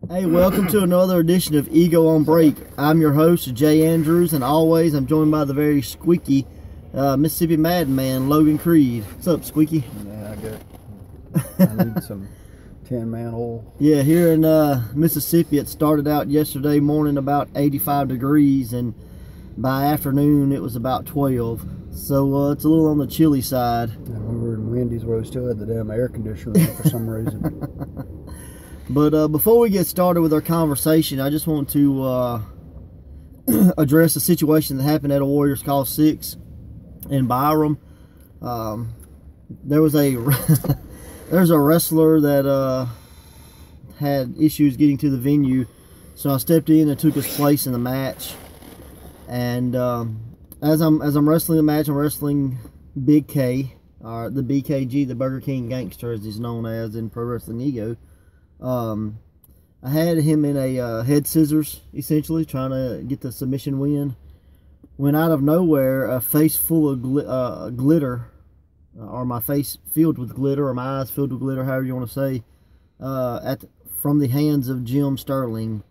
Hey, welcome to another edition of Ego on Break. I'm your host, Jay Andrews, and always I'm joined by the very squeaky Mississippi Madman, Logan Creed. What's up, Squeaky? Yeah, I need some 10-man oil. Yeah, here in Mississippi, it started out yesterday morning about 85 degrees, and by afternoon it was about 12. So it's a little on the chilly side. And we were in Wendy's where we still had the damn air conditioner on for some reason. But before we get started with our conversation, I just want to address a situation that happened at a Warriors Call 6 in Byram. There was there's a wrestler that had issues getting to the venue, so I stepped in and took his place in the match. And as I'm wrestling the match, I'm wrestling Big K, the BKG, the Burger King Gangster, as he's known as in Pro Wrestling Ego. I had him in a head scissors, essentially, trying to get the submission win. When out of nowhere, a face full of glitter, or my face filled with glitter, or my eyes filled with glitter, however you want to say, from the hands of Jim Sterling.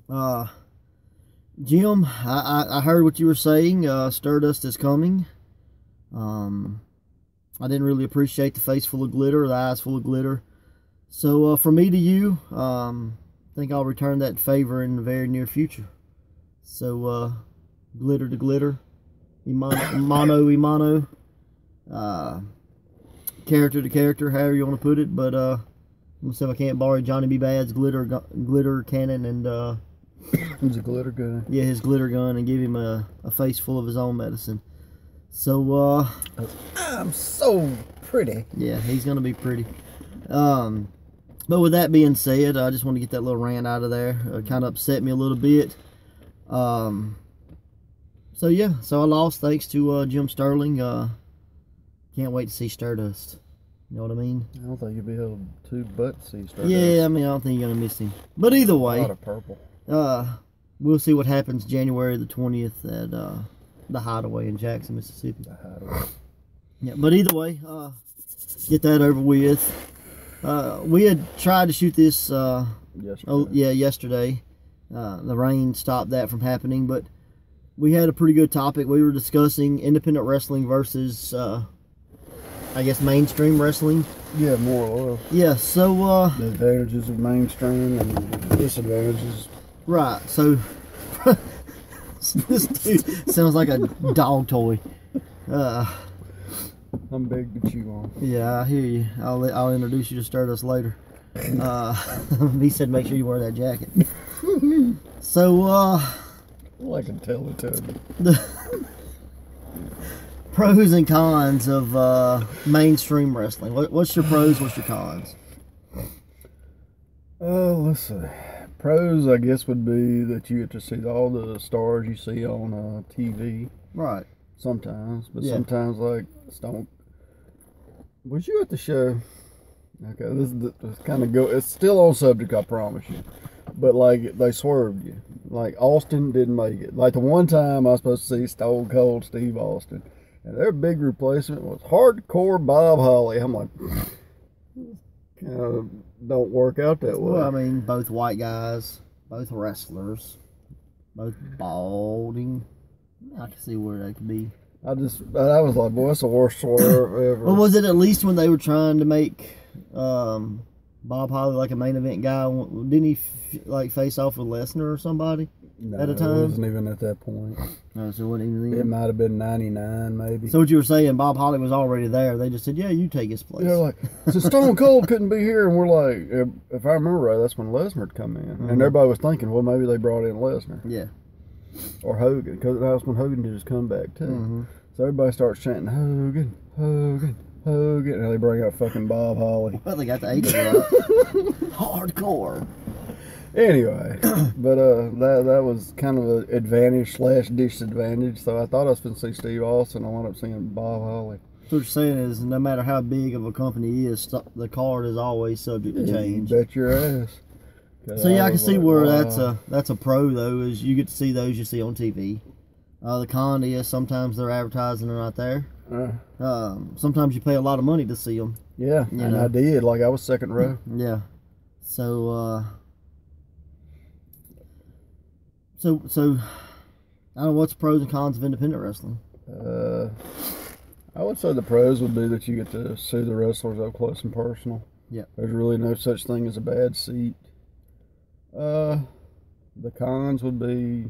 Jim, I heard what you were saying. Stardust is coming. I didn't really appreciate the face full of glitter, or the eyes full of glitter. So from me to you, I think I'll return that favor in the very near future. So glitter to glitter, mano, character to character, however you want to put it. But I'm gonna see if I can't borrow Johnny B. Bad's glitter cannon and He's a glitter gun. Yeah, his glitter gun, and give him a face full of his own medicine. So I'm so pretty. Yeah, he's gonna be pretty. But with that being said, I just want to get that little rant out of there. It kind of upset me a little bit. So yeah, so I lost thanks to Jim Sterling. Can't wait to see Stardust. You know what I mean? I don't think you'll be able to but see Stardust. Yeah, I mean, I don't think you're going to miss him. But either way, a lot of purple. We'll see what happens January the 20th at the Hideaway in Jackson, Mississippi. The Hideaway. Yeah, but either way, get that over with. We had tried to shoot this yesterday. The rain stopped that from happening, but we had a pretty good topic. We were discussing independent wrestling versus, I guess, mainstream wrestling. Yeah, more or less. Yeah, so the advantages of mainstream and disadvantages. Right, so this dude sounds like a dog toy. I'm big to chew on. Yeah, I hear you. I'll introduce you to Stardust later. He said make sure you wear that jacket. So, Well, I can tell it to him. The pros and cons of mainstream wrestling. What's your pros, what's your cons? Let's see. Pros, I guess, would be that you get to see all the stars you see on TV. Right. Sometimes, but Yeah. sometimes, like, Stone. Was you at the show? Okay, this kind of it's still on subject, I promise you. But, like, they swerved you. Like, Austin didn't make it. Like, the one time I was supposed to see Stone Cold Steve Austin, and their big replacement was Hardcore Bob Holly. I'm like, don't work out that way. Well, I mean, both white guys, both wrestlers, both balding. I can see where that could be. I was like, boy, that's the worst swerve ever. Well, was it at least when they were trying to make Bob Holly like a main event guy? Didn't he face off with Lesnar or somebody at a time? It wasn't even at that point. No, so it wasn't even then. It might have been 99, maybe. So what you were saying, Bob Holly was already there. They just said, yeah, you take his place. They're like, so Stone Cold couldn't be here, and we're like, if I remember right, that's when Lesnar had come in. Mm-hmm. And everybody was thinking, well, maybe they brought in Lesnar. Yeah. Or Hogan, because that was when Hogan did his comeback, too. Mm-hmm. So everybody starts chanting, Hogan, Hogan, Hogan, and they bring out fucking Bob Holly. Well, they got the H right. Hardcore. Anyway, but that was kind of an advantage / disadvantage. So I thought I was going to see Steve Austin. I wound up seeing Bob Holly. So what you're saying is, no matter how big of a company is, the card is always subject to change. You bet your ass. So yeah, I can see where wow. that's a pro though, is you get to see those you see on TV. The con is sometimes they're advertising they're not there. Sometimes you pay a lot of money to see them. Yeah, and I did. Like, I was second row. Yeah. So So I don't know, what's the pros and cons of independent wrestling? I would say the pros would be that you get to see the wrestlers up close and personal. Yeah. There's really no such thing as a bad seat. The cons would be,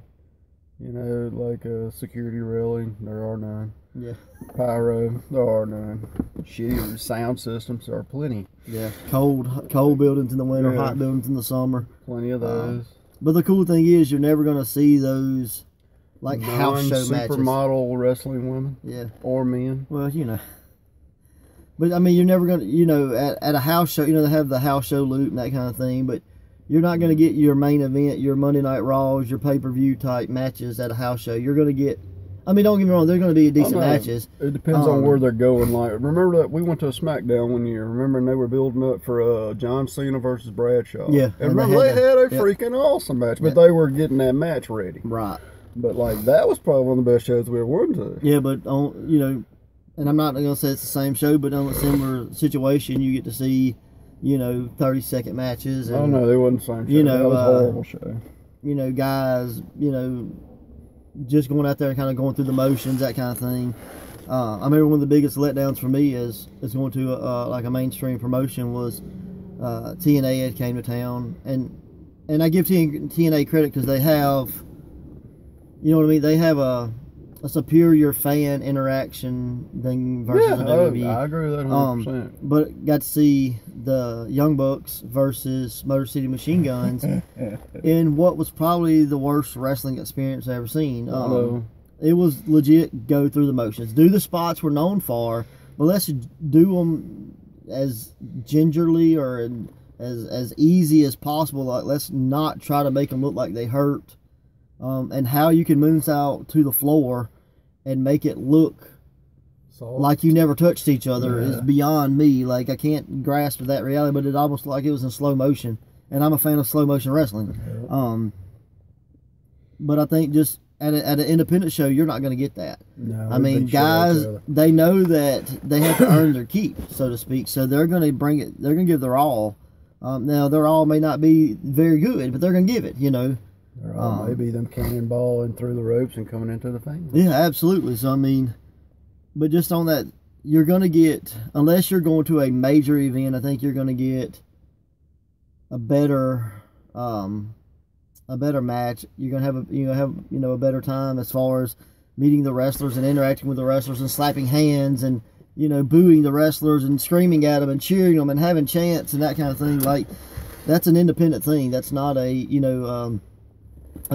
like a security railing. There are none. Yeah. Pyro. There are none. Shitty sound systems. There are plenty. Yeah. Cold buildings in the winter, Yeah. hot buildings in the summer. Plenty of those. But the cool thing is, you're never going to see those like house show matches. Supermodel wrestling women. Yeah. Or men. Well, But I mean, you're never going to, at a house show, they have the house show loop and that kind of thing. But you're not going to get your main event, your Monday Night Raws, your pay-per-view type matches at a house show. You're going to get, I mean, don't get me wrong, they're going to be decent matches. It depends on where they're going. Like, remember that we went to a SmackDown one year. Remember, and they were building up for John Cena versus Bradshaw. Yeah. And remember, they had a freaking awesome match, but they were getting that match ready. Right. But like, that was probably one of the best shows we ever went to. Yeah, but on, and I'm not going to say it's the same show, but on a similar situation, you get to see, 30-second matches. And, oh no, they wasn't the same show. That was a horrible show. Guys, just going out there and kind of going through the motions, that kind of thing. I remember one of the biggest letdowns for me is going to like a mainstream promotion was TNA had came to town, and I give TNA credit because they have, you know what I mean, they have a superior fan interaction thing versus the WWE. I agree with that 100%. But got to see the Young Bucks versus Motor City Machine Guns in what was probably the worst wrestling experience I've ever seen. It was legit go through the motions. Do the spots we're known for, but let's do them as gingerly or as easy as possible. Like, let's not try to make them look like they hurt. And how you can moonsault to the floor and make it look like you never touched each other is beyond me. Like, I can't grasp that reality, but it almost like it was in slow motion. And I'm a fan of slow motion wrestling. But I think just at an independent show, you're not going to get that. No, I mean, guys, they know that they have to earn their keep, so to speak. So they're going to bring it. They're going to give their all. Now, their all may not be very good, but they're going to give it, Or maybe them cannonballing through the ropes and coming into the thing. Yeah, absolutely. So, I mean, but just on that, you're going to get, unless you're going to a major event, I think you're going to get a better match. You're going to have a better time as far as meeting the wrestlers and interacting with the wrestlers and slapping hands and, booing the wrestlers and screaming at them and cheering them and having chants and that kind of thing. Like, that's an independent thing. That's not a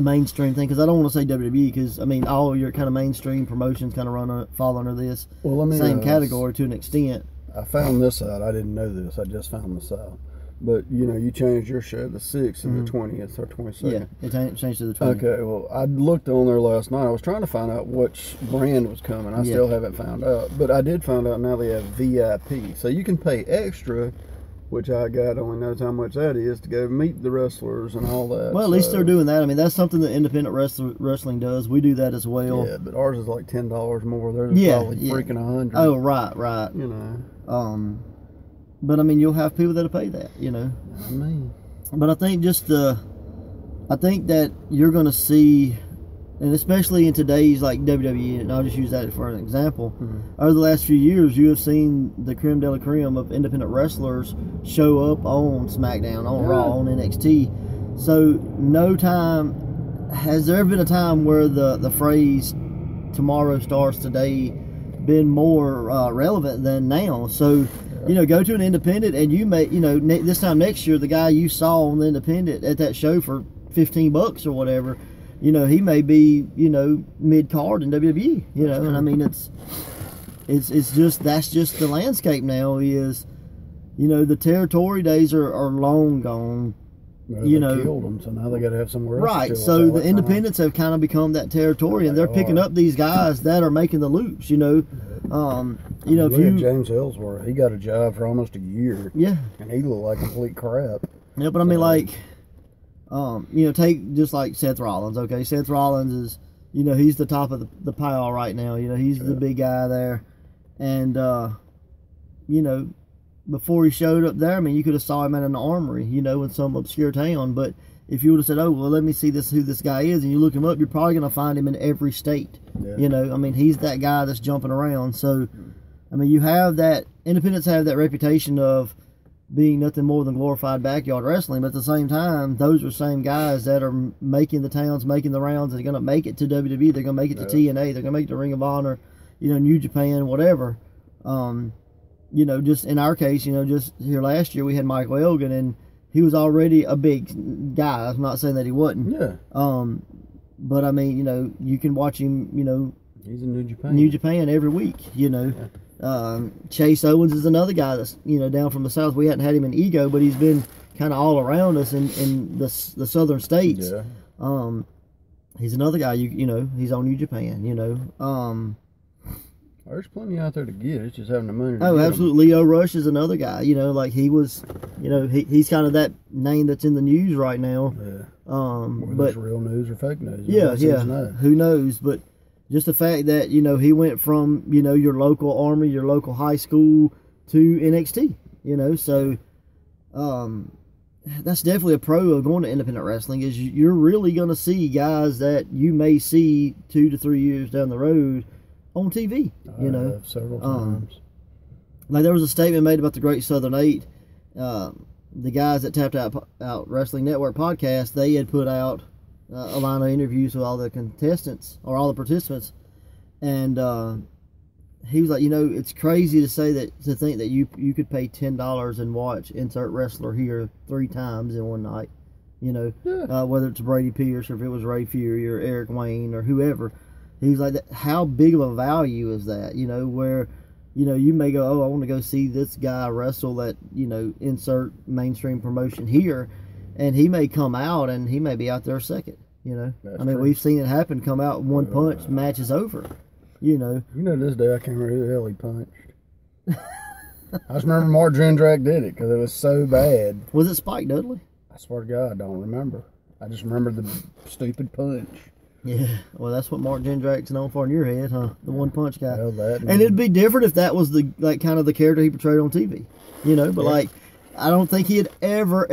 mainstream thing, because I don't want to say WWE, because I mean all your kind of mainstream promotions kind of fall under this same category to an extent. I found this out. I didn't know this. I just found this out. But you changed your show the 6th and the 20th or 22nd. Yeah, it changed to the 20th. Okay, well, I looked on there last night. I was trying to find out which brand was coming. I still haven't found out, but I did find out now they have VIP, so you can pay extra. Which God only knows how much that is to go meet the wrestlers and all that. Well, at least they're doing that. I mean, that's something that independent wrestling does. We do that as well. Yeah, but ours is like $10 more. Theirs is probably freaking $100. Oh, right. But I mean, you'll have people that'll pay that. I mean, but I think that you're going to see, and especially in today's like WWE, and I'll just use that for an example. Over the last few years, you have seen the creme de la creme of independent wrestlers show up on SmackDown, on Raw, on NXT. So has there ever been a time where the phrase "tomorrow starts today" been more relevant than now? So go to an independent, and you may this time next year, the guy you saw on the independent at that show for $15 or whatever. He may be, mid-card in WWE, and I mean, it's just, that's just the landscape now is, the territory days are long gone. They killed them, so now they got to have somewhere else. Right, so the independents have kind of become that territory, and they're picking up these guys that are making the loops, if James Ellsworth, he got a job for almost a year. Yeah. And he looked like complete crap. Yeah, but I mean, take just like Seth Rollins. Okay, Seth Rollins is, he's the top of the pile right now. He's the big guy there, and before he showed up there, I mean, you could have saw him at an armory, in some obscure town. But if you would have said, oh, well, let me see who this guy is, and you look him up, you're probably going to find him in every state. Yeah. You know, I mean, he's that guy that's jumping around. So, I mean, you have that, independents have that reputation of being nothing more than glorified backyard wrestling, but at the same time, those are the same guys that are making the towns, making the rounds, and they're going to make it to WWE, they're going to make it to TNA, they're going to make it to Ring of Honor, you know, New Japan, whatever. You know, just in our case, you know, just here last year we had Michael Elgin, and he was already a big guy. I'm not saying that he wasn't. Yeah. But I mean, you know, you can watch him, you know, he's in New Japan every week, you know. Yeah. Chase Owens is another guy that's, you know, down from the south. We hadn't had him in Ego, but he's been kind of all around us in the southern states. Yeah. He's another guy, you know, he's on New Japan, you know. There's plenty out there to get. It's just having the money to Oh, get absolutely. Leo Rush is another guy. You know, like he was, you know, he's kind of that name that's in the news right now. Yeah. But Whether it's real news or fake news. Yeah. Who knows? But just the fact that, you know, he went from, you know, your local Army, your local high school to NXT, you know, so that's definitely a pro of going to independent wrestling, is you're really going to see guys that you may see 2 to 3 years down the road on TV, you know. Several times. Like there was a statement made about the Great Southern Eight. The guys that Tapped Out Wrestling Network podcast, they had put out a line of interviews with all the contestants or all the participants, and he was like, you know, it's crazy to think that you could pay $10 and watch insert wrestler here 3 times in one night, you know, whether it's Brady Pierce or if it was Ray Fury or Eric Wayne or whoever. He's like, how big of a value is that, you know, where, you know, you may go, oh, I want to go see this guy wrestle at, you know, insert mainstream promotion here, and he may come out and he may be out there second, you know. That's I mean, true. We've seen it happen, come out one punch, match is over, you know. You know, this day I can't remember who the hell he punched. I just remember Mark Jindrak did it because it was so bad. Was it Spike Dudley? I swear to God, I don't remember. I just remember the stupid punch. Yeah, well, that's what Mark Jindrak's known for in your head, huh? The one punch guy. Well, and it'd be different if that was the kind of the character he portrayed on TV, you know. But like, I don't think he'd ever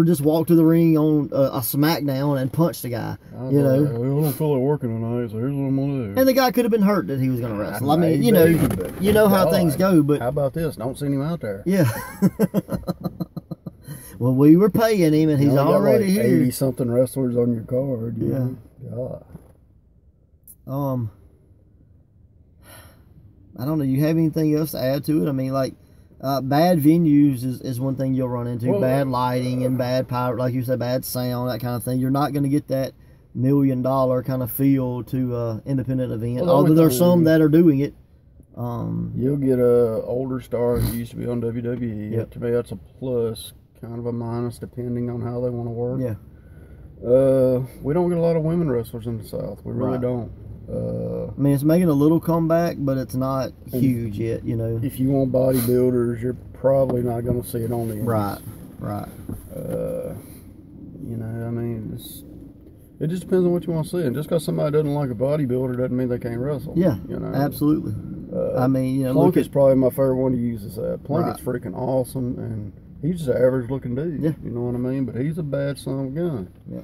just walk to the ring on a SmackDown and punch the guy, you know. Well, I don't feel like working tonight, so here's what I'm gonna do. And the guy could have been hurt that he was gonna wrestle. I mean, you know how things go. But how about this? Don't send him out there. Yeah. Well, we were paying him, and he's already got like here. 80-something wrestlers on your card. You know? God. I don't know. You have anything else to add to it? I mean, like, bad venues is one thing you'll run into. Well, bad lighting and bad power, like you said, bad sound, that kind of thing. You're not going to get that $1 million kind of feel to independent event. Well, although there's some that are doing it. You'll get a older star who used to be on WWE. Yep. To me, that's a plus. Kind of a minus, depending on how they want to work. Yeah. We don't get a lot of women wrestlers in the South. We really don't. I mean, it's making a little comeback, but it's not huge yet, you know. If you want bodybuilders, you're probably not going to see it on the indies. Right. You know, I mean, it just depends on what you want to see. And just because somebody doesn't like a bodybuilder doesn't mean they can't wrestle. Yeah, you know? Absolutely. I mean, you know, Plunkett's probably my favorite one to use this at. Plunkett's freaking awesome, and he's just an average-looking dude. Yeah. You know what I mean? But he's a bad son of a gun. Yeah.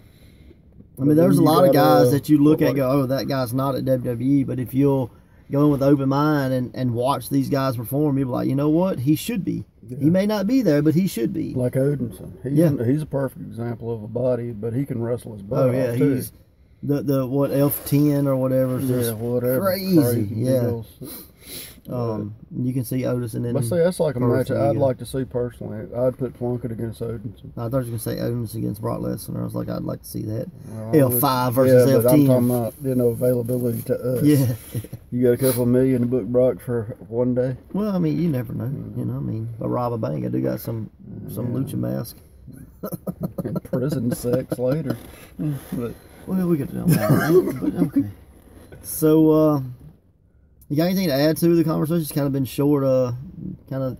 I mean, there's a lot of guys that you look at and go, oh, that guy's not at WWE. But if you'll go in with an open mind and watch these guys perform, you'll be like, you know what? He should be. Yeah. He may not be there, but he should be. Like Odinson. He's a perfect example of a body, but he can wrestle his butt off, too. He's the what, F10 or whatever. Yeah, whatever. Crazy. Yeah. You can see Otis and then. Let's say that's like a match I'd like to see personally. I'd put Plunkett against Odinson. I thought you were going to say Otis against Brock Lesnar. I was like, I'd like to see that. Well, L5 versus L10. But I'm talking about, you know, availability to us. Yeah. You got a couple of million to book Brock for one day. Well, I mean, you never know. You know, I mean, if I rob a bank, I do got some lucha mask. And prison sex later. But well, we could do that. But okay. So. You got anything to add to the conversation? It's kind of been short. Kind of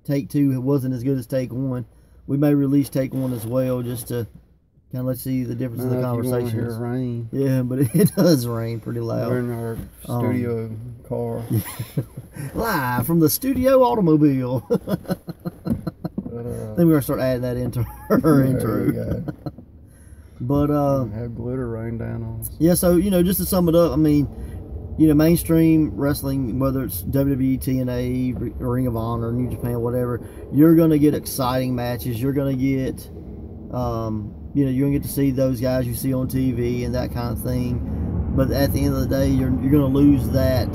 take 2 wasn't as good as take 1. We may release take 1 as well, just to kind of let's see the difference in the conversation. Hear rain. Yeah, but it does rain pretty loud. We're in our studio car. Live from the studio automobile. I think we're going to start adding that into her intro. But have glitter rain down on us. Yeah, so just to sum it up, I mean, mainstream wrestling, whether it's WWE, TNA, Ring of Honor, New Japan, whatever, you're gonna get exciting matches. You're gonna get, you're gonna get to see those guys you see on TV and that kind of thing. But at the end of the day, you're gonna lose that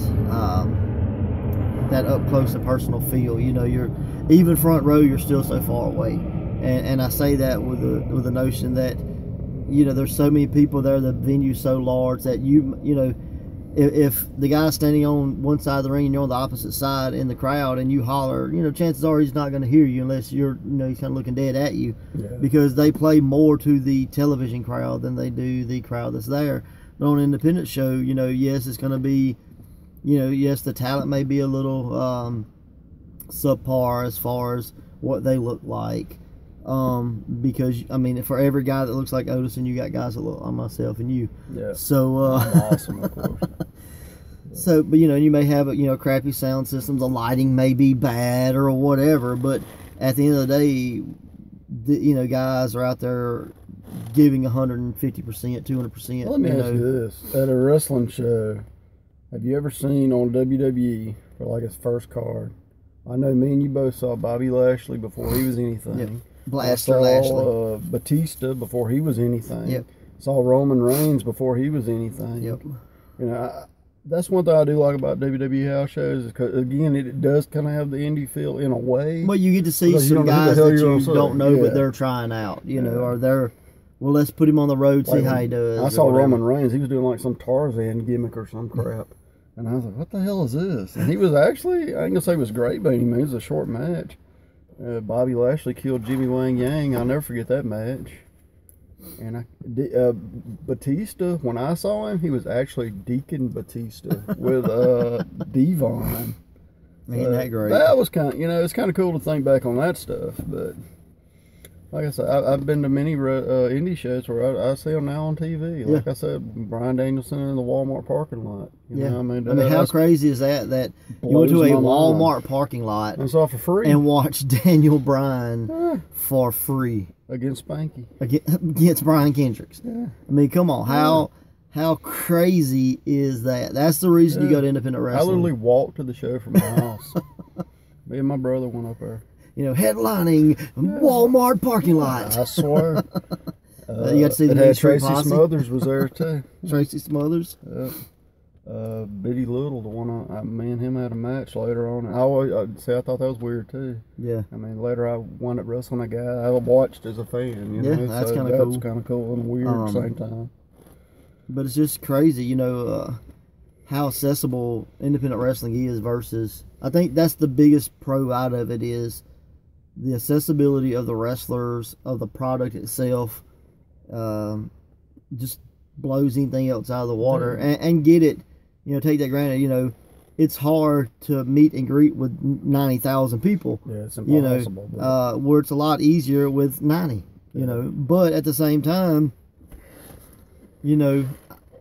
that up close and personal feel. You're even front row. You're still so far away, and I say that with the notion that there's so many people there. The venue's so large that if the guy's standing on one side of the ring and you're on the opposite side in the crowd and you holler, chances are he's not going to hear you unless you're, he's kind of looking dead at you, because they play more to the television crowd than they do the crowd that's there. But on an independent show, yes, it's going to be, yes, the talent may be a little subpar as far as what they look like. Because I mean, for every guy that looks like Otis, and you got guys that look like myself and you. Yeah. So I'm awesome, of course. So, but you may have crappy sound systems, the lighting may be bad or whatever, but at the end of the day, guys are out there giving 150%, 200%. Let me ask you this: at a wrestling show, have you ever seen on WWE for like its first card? I know me and you both saw Bobby Lashley before he was anything. Yep. Blaster Lashley. Batista before he was anything. Yep. Saw Roman Reigns before he was anything. Yep. That's one thing I do like about WWE house shows, is because, again, it does kind of have the indie feel in a way. Well, you get to see some guys that you don't know, but they're trying out, or they're, well, let's put him on the road, see how he does. I saw Roman Reigns. He was doing like some Tarzan gimmick or some crap. And I was like, what the hell is this? And he was actually, I ain't going to say it was great, but it was a short match. Bobby Lashley killed Jimmy Wang Yang. I'll never forget that match. And Batista, when I saw him, he was actually Deacon Batista with Devon. Ain't that great? That was kind of, it's kind of cool to think back on that stuff. But like I said, I've been to many indie shows where I see them now on TV. Like I said, Bryan Danielson in the Walmart parking lot. You know, I mean, how crazy is that? That you went to a Walmart parking lot and saw for free and watched Daniel Bryan for free against Spanky, against Brian Kendricks. Yeah. I mean, come on, how crazy is that? That's the reason you go to independent wrestling. I literally walked to the show from my house. Me and my brother went up there. Headlining Walmart parking lot. I swear. You got to see the Tracy Smothers was there too. Tracy Smothers. Bitty Little, the one me and him had a match later on. I thought that was weird too. Yeah. I mean, later I wound up wrestling a guy I watched as a fan. That's kind of cool. That's kind of cool and weird at the same time. But it's just crazy, how accessible independent wrestling is versus. I think that's the biggest pro out of it is the accessibility of the wrestlers, of the product itself, just blows anything else out of the water. And get it, take that granted, it's hard to meet and greet with 90,000 people. Yeah, it's impossible. Where it's a lot easier with 90, But at the same time, I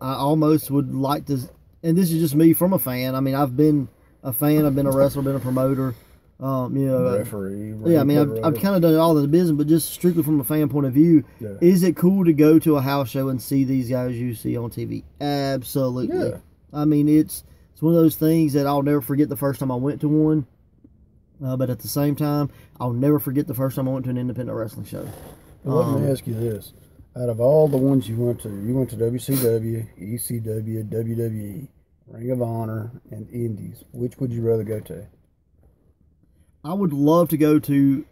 almost would like to, and this is just me from a fan. I mean, I've been a fan, I've been a wrestler, been a promoter. Referee. Yeah, I mean, I've kind of done it all in the business, but just strictly from a fan point of view, is it cool to go to a house show and see these guys you see on TV? Absolutely. Yeah. I mean, it's one of those things that I'll never forget the first time I went to one, but at the same time, I'll never forget the first time I went to an independent wrestling show. Well, let me ask you this. Out of all the ones you went to WCW, ECW, WWE, Ring of Honor, and Indies, which would you rather go to? I would love to go to,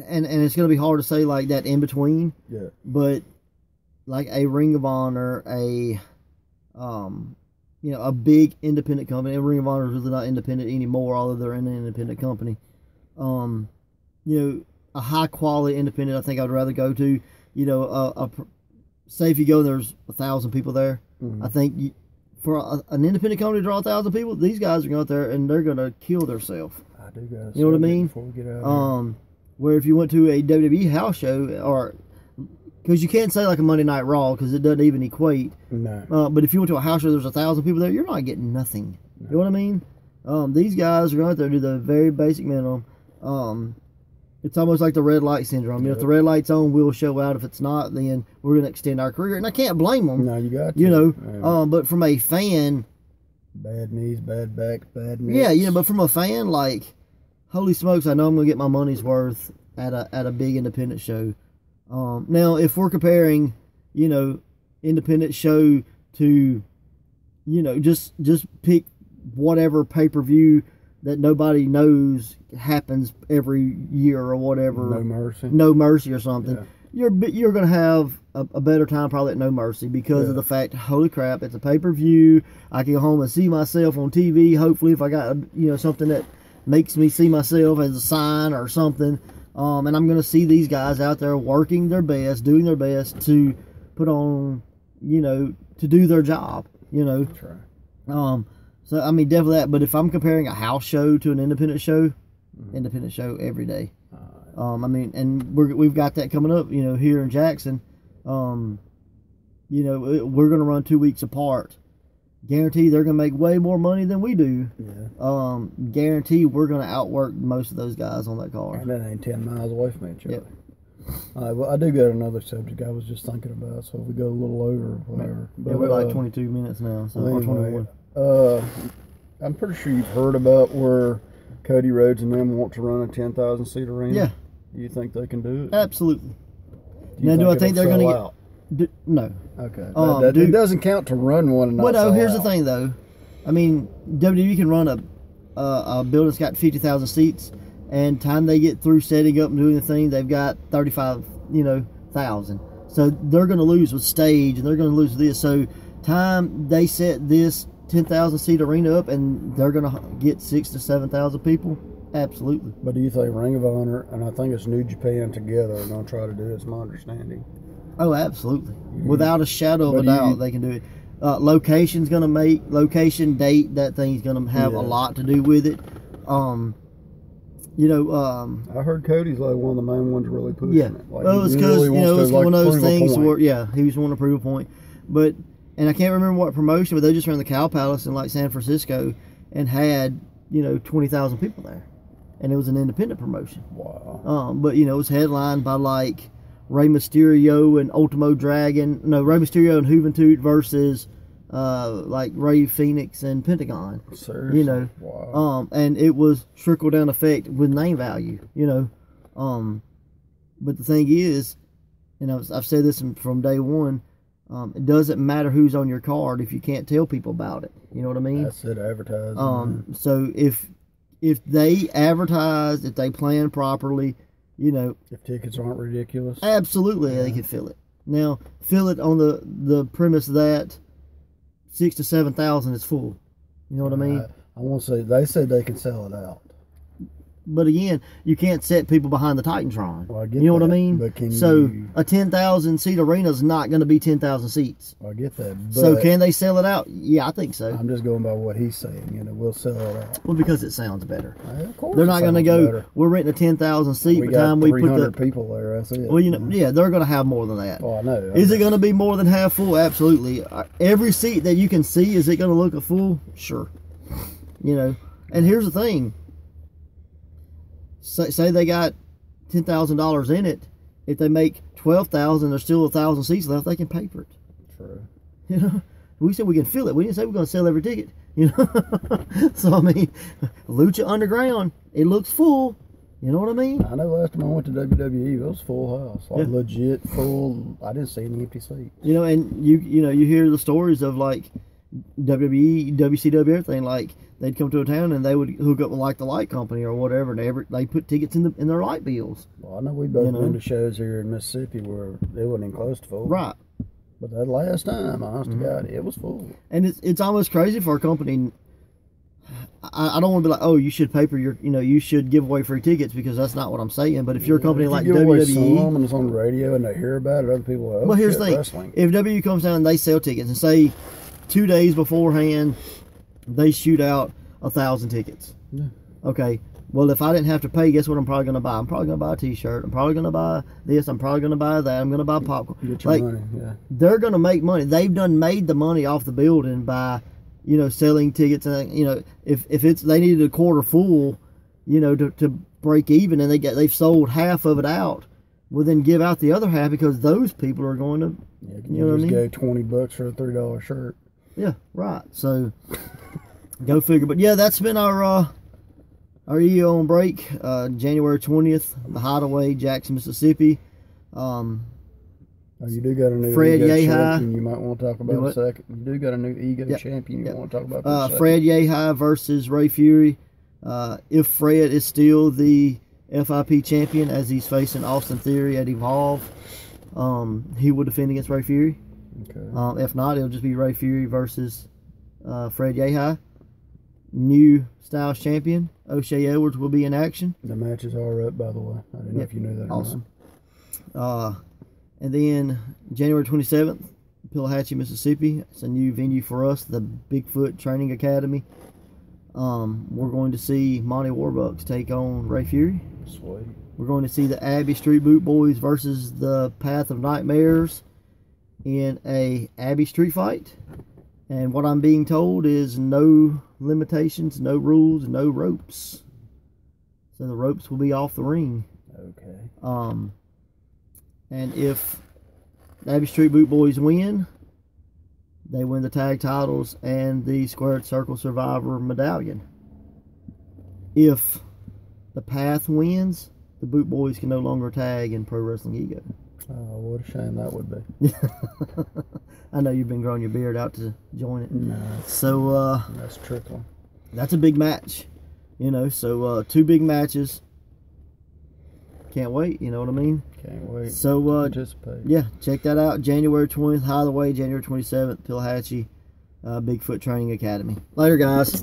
and it's going to be hard to say like that in between. Yeah. But like a Ring of Honor, a big independent company. And Ring of Honor is really not independent anymore, although they're an independent company. A high quality independent. I think I'd rather go to. Say if you go and there's 1,000 people there. Mm-hmm. I think for an independent company to draw 1,000 people, these guys are going out there and they're going to kill themselves. I do, guys. You know what I mean? Before we get out where if you went to a WWE house show, or because you can't say like a Monday Night Raw because it doesn't even equate. No. But if you went to a house show, there's 1,000 people there, you're not getting nothing. No. You know what I mean? These guys are going out there to do the very basic minimum. It's almost like the red light syndrome. You know, if the red light's on, we'll show out. If it's not, then we're going to extend our career. And I can't blame them. No, you got to. You know, but from a fan, bad knees, bad backs, bad necks. Yeah, you know, but from a fan, like, holy smokes, I know I'm going to get my money's worth at a big independent show. Now, if we're comparing, you know, independent show to, you know, just pick whatever pay-per-view that nobody knows happens every year or whatever. No Mercy. No Mercy or something. Yeah. You're going to have a better time probably at No Mercy because of the fact, holy crap, it's a pay-per-view. I can go home and see myself on TV. Hopefully, if I got, you know, something that makes me see myself as a sign or something. And I'm going to see these guys out there working their best, doing their best to put on, you know, to do their job, you know. That's right. So, I mean, definitely that. But if I'm comparing a house show to an independent show, independent show every day. I mean, and we've got that coming up, you know, here in Jackson. You know, we're going to run 2 weeks apart. Guarantee they're going to make way more money than we do. Yeah. Guarantee we're going to outwork most of those guys on that car. And that ain't 10 miles away from each other. Yep. All right, well, I do got another subject I was just thinking about, so if we go a little over or whatever. Yeah, we're like 22 minutes now, so anyway, 21. I'm pretty sure you've heard about where Cody Rhodes and them want to run a 10,000 seat arena. Yeah. You think they can do it? Absolutely. Do I think they're going to get... No. Okay. It doesn't count to run one and not Well, no, here's out. the thing, though. I mean, WWE can run a building that's got 50,000 seats, and time they get through setting up and doing the thing, they've got 35,000. So they're going to lose with stage, and they're going to lose with this. So time they set this 10,000 seat arena up, and they're going to get 6,000 to 7,000 people. Absolutely. But do you think Ring of Honor and I think it's New Japan together are going to try to do it? It's my understanding. Oh, absolutely. Without a shadow of a doubt, they can do it. Location's going to make, location, date, that thing's going to have a lot to do with it. You know, I heard Cody's like one of the main ones really pushing it. Like, well, it's because, you know, it's one of those things where, he was wanting to prove a point. But, and I can't remember what promotion, but they just ran the Cow Palace in like San Francisco and had, you know, 20,000 people there. And it was an independent promotion. Wow. But, you know, it was headlined by like Rey Mysterio and Ultimo Dragon. No, Rey Mysterio and Juventud versus like Rey Fenix and Pentagon. Seriously? You know. Wow. And it was trickle down effect with name value, you know. But the thing is, and I've said this from day one, it doesn't matter who's on your card if you can't tell people about it. You know what I mean? That's it, advertising. So if they advertise, if they plan properly, you know, if tickets aren't ridiculous, absolutely they can fill it. Now, fill it on the premise that 6,000 to 7,000 is full. You know what I mean? I want to say they said they can sell it out. But again, you can't set people behind the Titantron. Well, I get you know that, what I mean? But a 10,000 seat arena is not going to be 10,000 seats. I get that. But so can they sell it out? Yeah, I think so. I'm just going by what he's saying. You know, we'll sell it out. Well, because it sounds better. Of course, they're not going to go. Better. We're renting a 10,000 seat. We by the time we put the people there. That's it. Well, you know, yeah, they're going to have more than that. Oh, I know. Is it going to be more than half full? Absolutely. Every seat that you can see, is it going to look a full? Sure. You know, and here's the thing. Say they got $10,000 in it. If they make 12,000, there's still 1,000 seats left. They can pay for it. True. You know, we said we can fill it. We didn't say we're going to sell every ticket. You know, so I mean, Lucha Underground, it looks full. You know what I mean? I know last time I went to WWE, it was full house, like legit full. I didn't see any empty seats. You know, and you hear the stories of like WWE, WCW, everything. Like they'd come to a town and they would hook up with like the light company or whatever, and they put tickets in their light bills. Well, I know we both been to shows here in Mississippi where they wasn't even close to full. Right. But that last time, honest to God, it was full. And it's almost crazy for a company. I don't want to be like, oh, you should pay for your, you should give away free tickets, because that's not what I'm saying. But if you're a company like WWE, some and it's on the radio and they hear about it, other people are, well, here's the thing: wrestling. If WWE comes down and they sell tickets, and say 2 days beforehand they shoot out 1,000 tickets, okay. Well, if I didn't have to pay, guess what I'm probably going to buy? I'm probably going to buy a T-shirt. I'm probably going to buy this. I'm probably going to buy that. I'm going to buy popcorn. Get your money, They're going to make money. They've made the money off the building by, selling tickets. And if it's they needed a quarter full, to break even, and they've sold half of it out. Well, then give out the other half because those people are going to. Yeah, you know what I mean? Go $20 for a $3 shirt. Yeah, right. So go figure. But yeah, that's been our EO on break. January 20th, the Hideaway, Jackson, Mississippi. Oh, you do got a new Fred ego Yehi. champion you might want to talk about a second. You do got a new ego champion you want to talk about for a second. Fred Yehi versus Ray Fury. If Fred is still the FIP champion as he's facing Austin Theory at Evolve, he will defend against Ray Fury. Okay. If not, it'll just be Ray Fury versus Fred Yehi. New Styles champion, O'Shea Edwards, will be in action. The matches are up, by the way. I didn't know if you knew that or awesome. And then January 27th, Pillahachie, Mississippi. It's a new venue for us, the Bigfoot Training Academy. We're going to see Monty Warbucks take on Ray Fury. Sweet. We're going to see the Abbey Street Boot Boys versus the Path of Nightmares in a Abbey Street fight. And what I'm being told is no limitations, no rules, no ropes. So the ropes will be off the ring. Okay. And if the Abbey Street Boot Boys win, they win the tag titles and the Squared Circle Survivor medallion. If the Path wins, the Boot Boys can no longer tag in Pro Wrestling Ego. Oh, what a shame that would be. I know you've been growing your beard out to join it. No. So, that's trickling. That's a big match. You know, so 2 big matches. Can't wait, you know what I mean? Can't wait. So, participate. Yeah, check that out. January 20th, Hideaway, January 27th, Pillahachie, Bigfoot Training Academy. Later, guys.